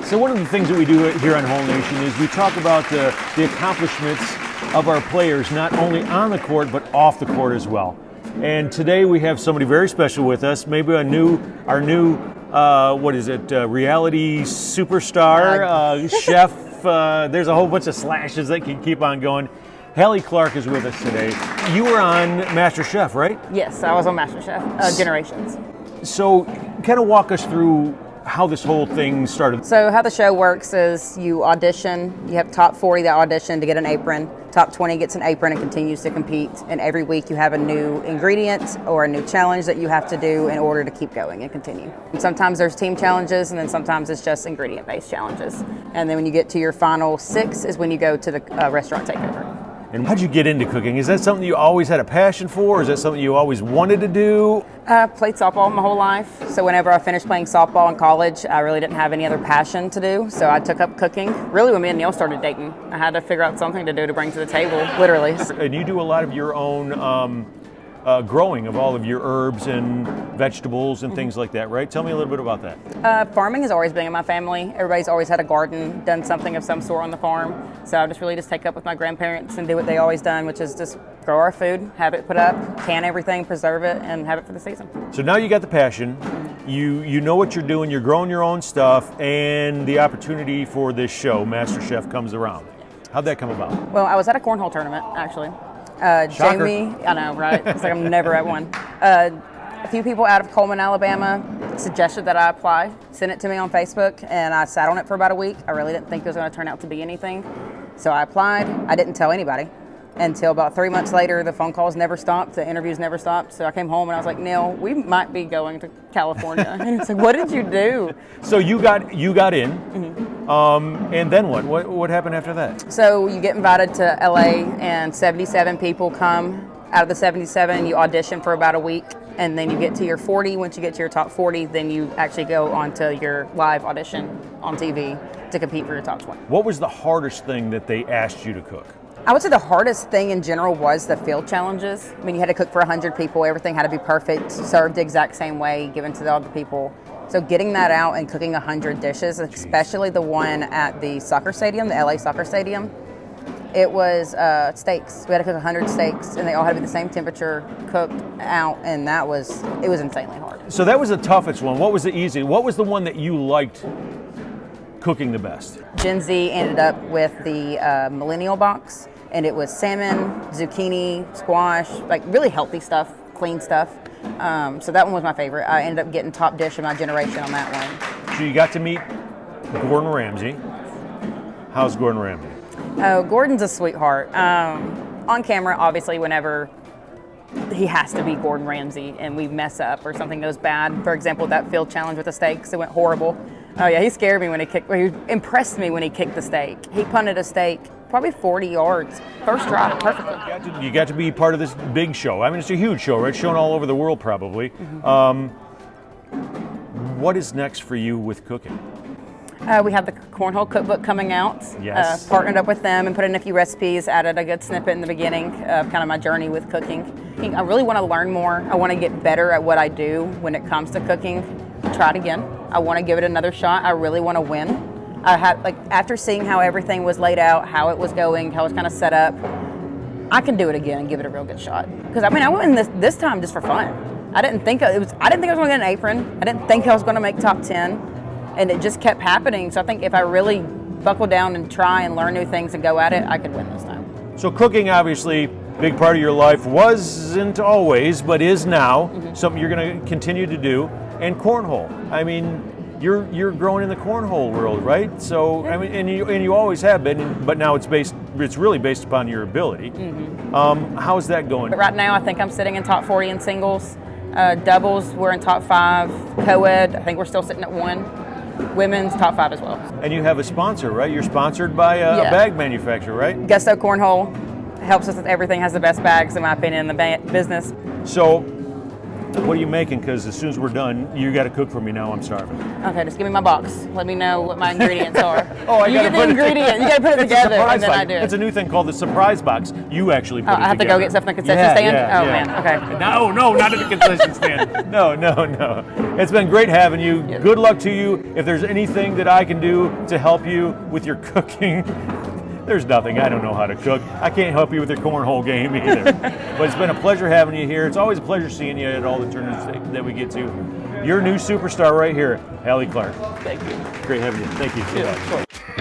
So one of the things that we do here on Whole Nation is we talk about the accomplishments of our players, not only on the court, but off the court as well. And today we have somebody very special with us, maybe our new reality superstar, chef. There's a whole bunch of slashes that can keep on going. Hallie Clark is with us today. You were on MasterChef, right? Yes, I was on MasterChef, Generations. So kind of walk us through how this whole thing started. So how the show works is you audition, you have top 40 that audition to get an apron, top 20 gets an apron and continues to compete, and every week you have a new ingredient or a new challenge that you have to do in order to keep going and continue. And sometimes there's team challenges, and then sometimes it's just ingredient-based challenges. And then when you get to your final 6 is when you go to the restaurant takeover. And how'd you get into cooking? Is that something you always had a passion for, or is that something you always wanted to do? Played softball my whole life, so whenever I finished playing softball in college, I really didn't have any other passion to do, so I took up cooking. Really, when me and Neil started dating, I had to figure out something to do to bring to the table, literally. And you do a lot of your own growing of all of your herbs and vegetables and things like that, right? Tell me a little bit about that. Farming has always been in my family. Everybody's always had a garden, done something of some sort on the farm. So I just take up with my grandparents and do what they always done, which is just grow our food, have it put up, can everything, preserve it, and have it for the season. So now you got the passion, you know what you're doing, you're growing your own stuff, and the opportunity for this show, MasterChef, comes around. How'd that come about? Well, I was at a cornhole tournament, actually. Jamie, I know, right? It's like I'm never at one. A few people out of Coleman, Alabama suggested that I apply, sent it to me on Facebook, and I sat on it for about a week. I really didn't think it was going to turn out to be anything. So I applied. I didn't tell anybody until about 3 months later. The phone calls never stopped, the interviews never stopped. So I came home and I was like, Neil, we might be going to California. And it's like, what did you do? So you got in, and then what? What happened after that? So you get invited to LA, and 77 people come. Out of the 77, you audition for about a week, and then you get to your 40. Once you get to your top 40, then you actually go on to your live audition on TV to compete for your top 20. What was the hardest thing that they asked you to cook? I would say the hardest thing in general was the field challenges. I mean, you had to cook for 100 people. Everything had to be perfect, served the exact same way, given to the other people. So getting that out and cooking 100 dishes, especially the one at the soccer stadium, the LA soccer stadium, it was steaks. We had to cook 100 steaks, and they all had to be the same temperature, cooked out, and it was insanely hard. So that was the toughest one. What was the easy? What was the one that you liked cooking the best? Gen Z ended up with the millennial box, and it was salmon, zucchini, squash, like really healthy stuff, clean stuff. So that one was my favorite. I ended up getting top dish of my generation on that one. So you got to meet Gordon Ramsey. How's Gordon Ramsey? Oh, Gordon's a sweetheart. On camera, obviously, whenever he has to be Gordon Ramsay and we mess up or something goes bad, for example, that field challenge with the steaks, it went horrible. Oh yeah, he scared me when he impressed me when he kicked the steak. He punted a steak probably 40 yards, first try, perfectly. You got to be part of this big show. I mean, it's a huge show, right? It's shown all over the world probably. What is next for you with cooking? We have the Cornhole Cookbook coming out. Yes. Partnered up with them and put in a few recipes, added a good snippet in the beginning of kind of my journey with cooking. I really want to learn more. I want to get better at what I do when it comes to cooking. Try it again. I want to give it another shot. I really want to win. After seeing how everything was laid out, how it was going, how it was kind of set up, I can do it again and give it a real good shot. Because I went in this time just for fun. I didn't think I was going to get an apron. I didn't think I was going to make top 10. And it just kept happening. So I think if I really buckle down and try and learn new things and go at it, I could win this time. So cooking, obviously, big part of your life, wasn't always, but is now, something you're going to continue to do. And cornhole, I mean, you're growing in the cornhole world, right? So I mean, and you always have been, but now it's really based upon your ability. How's that going? But right now, I think I'm sitting in top 40 in singles. Doubles, we're in top 5. Co-ed, I think we're still sitting at 1. Women's top 5 as well. And you have a sponsor, right? You're sponsored by a bag manufacturer, right? Gusto Cornhole helps us with everything, has the best bags, in my opinion, in the business. So What are you making? Because as soon as we're done, you got to cook for me now. I'm starving. Okay, just give me my box. Let me know what my ingredients are. Oh, I you got get to the put ingredient. You got to put it together, and then I do. It's a new thing called the surprise box. You actually put it together. I have to go get stuff from the concession stand? Yeah, Oh, yeah. man, okay. No, not at the concession stand. No. It's been great having you. Yes. Good luck to you. If there's anything that I can do to help you with your cooking, there's nothing. I don't know how to cook. I can't help you with your cornhole game either. But it's been a pleasure having you here. It's always a pleasure seeing you at all the tournaments that we get to. Your new superstar right here, Hallie Clark. Thank you. Great having you. Thank you so much. Sure.